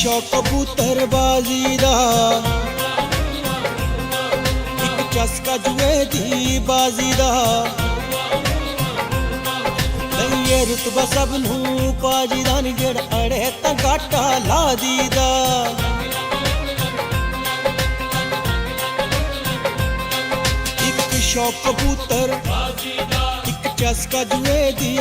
शौक कबूतरबाजी दा, एक चस्का जुए दी बाजी दा। लईए रुतबा सब नूं पाजी दा नी, जेड़ा अड़े तां घाटा ला दीदा। एक शौक कबूतर, एक चस्का जुए दी।